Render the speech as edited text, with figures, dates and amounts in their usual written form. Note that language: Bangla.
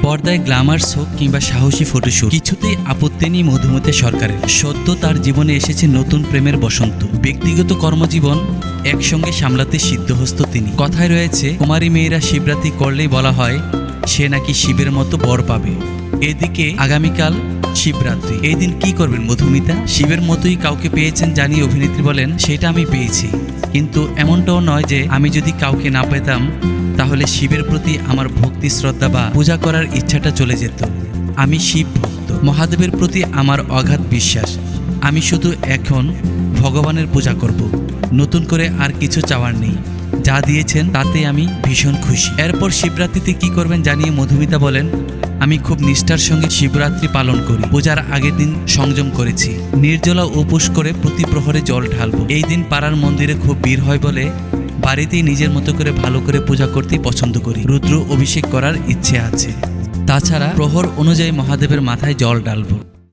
পর্দায় গ্ল্যামার শো কিংবা সাহসী ফটোশুট কিছুতেই আপত্তি নেই মধুমিতা সরকারের। সদ্য তার জীবনে এসেছে নতুন প্রেমের বসন্ত। ব্যক্তিগত কর্মজীবন একসঙ্গে সামলাতে সিদ্ধহস্ত তিনি। কথায় রয়েছে, কুমারী মেয়েরা শিবরাত্রি করলেই বলা হয় সে নাকি শিবের মতো বর পাবে। এদিকে আগামীকাল শিবরাত্রি, এই দিন কি করবেন মধুমিতা? শিবের মতোই কাউকে পেয়েছেন জানিয়ে অভিনেত্রী বলেন, সেটা আমি পেয়েছি, কিন্তু এমনটাও নয় যে আমি যদি কাউকে না পেতাম তাহলে শিবের প্রতি আমার ভক্তি শ্রদ্ধা বা পূজা করার ইচ্ছাটা চলে যেত। আমি শিব ভক্ত, মহাদেবের প্রতি আমার অগাধ বিশ্বাস। আমি শুধু এখন ভগবানের পূজা করব, নতুন করে আর কিছু চাওয়ার নেই। যা দিয়েছেন তাতে আমি ভীষণ খুশি। এরপর শিবরাত্রিতে কি করবেন জানিয়ে মধুমিতা বলেন, আমি খুব নিষ্ঠার সঙ্গে শিবরাত্রি পালন করি। পূজার আগের দিন সংযম করেছি, নির্জলা উপোস করে প্রতি প্রহরে জল ঢালবো। এই দিন পাড়ার মন্দিরে খুব ভিড় হয় বলে বাড়িতেই নিজের মতো করে ভালো করে পূজা করতেই পছন্দ করি। রুদ্র অভিষেক করার ইচ্ছে আছে, তাছাড়া প্রহর অনুযায়ী মহাদেবের মাথায় জল ঢালবো।